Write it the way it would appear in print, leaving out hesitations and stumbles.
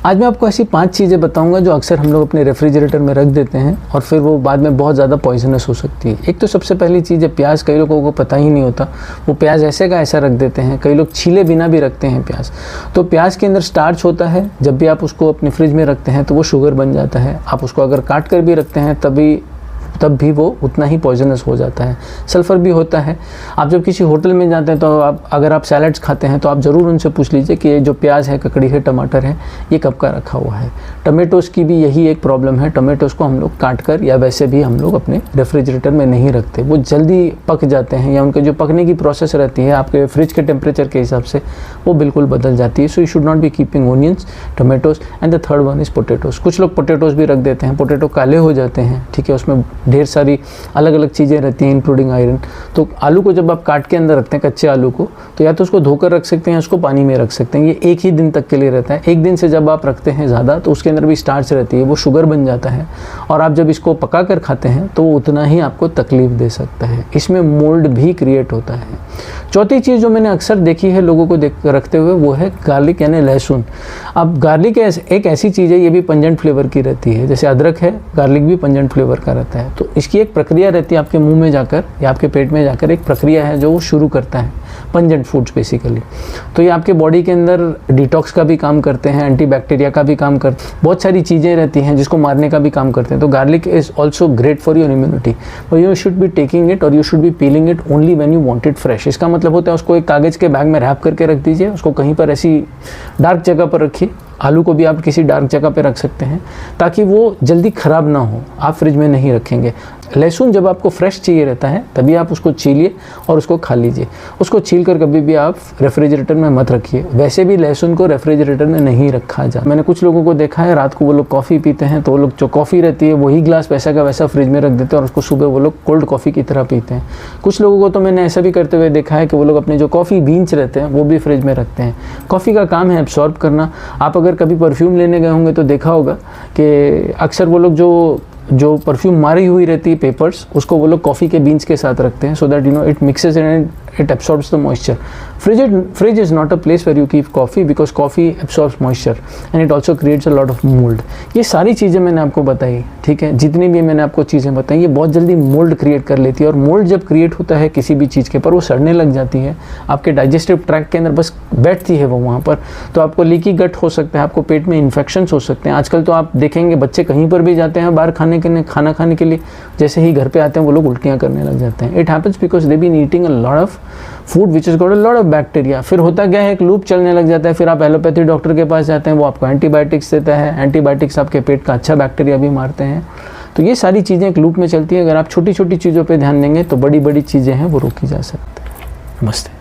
आज मैं आपको ऐसी 5 चीज़ें बताऊंगा जो अक्सर हम लोग अपने रेफ्रिजरेटर में रख देते हैं और फिर वो बाद में बहुत ज़्यादा पॉइजनस हो सकती है। एक तो सबसे पहली चीज़ है प्याज। कई लोगों को पता ही नहीं होता, वो प्याज ऐसे का ऐसा रख देते हैं। कई लोग छीले बिना भी रखते हैं प्याज। तो प्याज के अंदर स्टार्च होता है, जब भी आप उसको अपने फ्रिज में रखते हैं तो वो शुगर बन जाता है। आप उसको अगर काट कर भी रखते हैं तब भी वो उतना ही पॉइजनस हो जाता है। सल्फ़र भी होता है। आप जब किसी होटल में जाते हैं तो अगर आप सैलड्स खाते हैं तो आप ज़रूर उनसे पूछ लीजिए कि ये जो प्याज है, ककड़ी है, टमाटर है, ये कब का रखा हुआ है। टमेटोज़ की भी यही एक प्रॉब्लम है। टमेटोज़ को हम लोग काट कर या वैसे भी हम लोग अपने रेफ्रिजरेटर में नहीं रखते, वो जल्दी पक जाते हैं या उनके जो पकने की प्रोसेस रहती है आपके फ्रिज के टेम्परेचर के हिसाब से वो बिल्कुल बदल जाती है। So you should not be keeping onions, tomatoes and the third one is potatoes. कुछ लोग पोटैटोज़ भी रख देते हैं, पोटैटो काले हो जाते हैं, ठीक है, उसमें ढेर सारी अलग अलग चीज़ें रहती हैं इंक्लूडिंग आयरन। तो आलू को जब आप काट के अंदर रखते हैं, कच्चे आलू को, तो या तो उसको धोकर रख सकते हैं या उसको पानी में रख सकते हैं। ये एक ही दिन तक के लिए रहता है। एक दिन से जब आप रखते हैं ज़्यादा तो उसके अंदर भी स्टार्च रहती है, वो शुगर बन जाता है और आप जब इसको पका कर खाते हैं तो वो उतना ही आपको तकलीफ दे सकता है। इसमें मोल्ड भी क्रिएट होता है। चौथी चीज़ जो मैंने अक्सर देखी है लोगों को रखते हुए वो है गार्लिक यानी लहसुन। अब गार्लिक एक ऐसी चीज़ है, ये भी पंजेंट फ्लेवर की रहती है। जैसे अदरक है, गार्लिक भी पंजेंट फ्लेवर का रहता है। तो इसकी एक प्रक्रिया रहती है, आपके मुंह में जाकर या आपके पेट में जाकर एक प्रक्रिया है जो वो शुरू करता है पंजेंट फूड्स बेसिकली। तो ये आपके बॉडी के अंदर डिटॉक्स का भी काम करते हैं, एंटीबैक्टीरिया का भी काम करते हैं, बहुत सारी चीज़ें रहती हैं जिसको मारने का भी काम करते हैं। तो garlic is also great for your immunity, और you should be taking it और you should be peeling it only when you want it fresh. इसका मतलब होता है उसको एक कागज़ के बैग में रैप करके रख दीजिए, उसको कहीं पर ऐसी डार्क जगह पर रखिए। आलू को भी आप किसी डार्क जगह पे रख सकते हैं ताकि वो जल्दी ख़राब ना हो। आप फ्रिज में नहीं रखेंगे। लहसुन जब आपको फ्रेश चाहिए रहता है तभी आप उसको छीलिए और उसको खा लीजिए। उसको छील कर कभी भी आप रेफ्रिजरेटर में मत रखिए। वैसे भी लहसुन को रेफ्रिजरेटर में नहीं रखा जा। मैंने कुछ लोगों को देखा है रात को वो लोग कॉफ़ी पीते हैं तो वो लोग जो कॉफ़ी रहती है वही ग्लास वैसा का वैसा फ्रिज में रख देते हैं और उसको सुबह वो लोग कोल्ड कॉफ़ी की तरह पीते हैं। कुछ लोगों को तो मैंने ऐसा भी करते हुए देखा है कि वो लोग अपने जो कॉफ़ी बीन्स रहते हैं वो भी फ्रिज में रखते हैं। कॉफ़ी का काम है एब्सॉर्ब करना। आप अगर कभी परफ्यूम लेने गए होंगे तो देखा होगा कि अक्सर वो लोग जो परफ्यूम मारी हुई रहती है पेपर्स, उसको वो लोग कॉफ़ी के बीन्स के साथ रखते हैं so that you know it mixes and it absorbs the moisture. Fridge is not a place where you keep coffee because coffee absorbs moisture and it also creates a lot of mould. ये सारी चीज़ें मैंने आपको बताई, ठीक है, जितनी भी मैंने आपको चीज़ें बताई ये बहुत जल्दी मोल्ड क्रिएट कर लेती है। और मोल्ड जब क्रिएट होता है किसी भी चीज़ के पर वो सड़ने लग जाती है, आपके डाइजेस्टिव ट्रैक्ट के अंदर बस बैठती है वो वहाँ पर, तो आपको लीकी गट हो सकता है, आपको पेट में इन्फेक्शंस हो सकते हैं। आजकल तो आप देखेंगे बच्चे कहीं पर भी जाते हैं बाहर खाना खाने के लिए, जैसे ही घर पे आते हैं वो लोग उल्टियाँ करने लग जाते हैं। It happens because they been eating a lot of food which is got a lot of bacteria. फिर होता क्या है, एक लूप चलने लग जाता है। फिर आप एलोपैथी डॉक्टर के पास जाते हैं, वो आपको एंटीबायोटिक्स देता है। एंटीबायोटिक्स आपके पेट का अच्छा बैक्टीरिया भी मारते हैं। तो ये सारी चीज़ें एक लूप में चलती है। अगर आप छोटी छोटी चीज़ों पर ध्यान देंगे तो बड़ी बड़ी चीज़ें हैं वो रोकी जा सकती हैं। नमस्ते।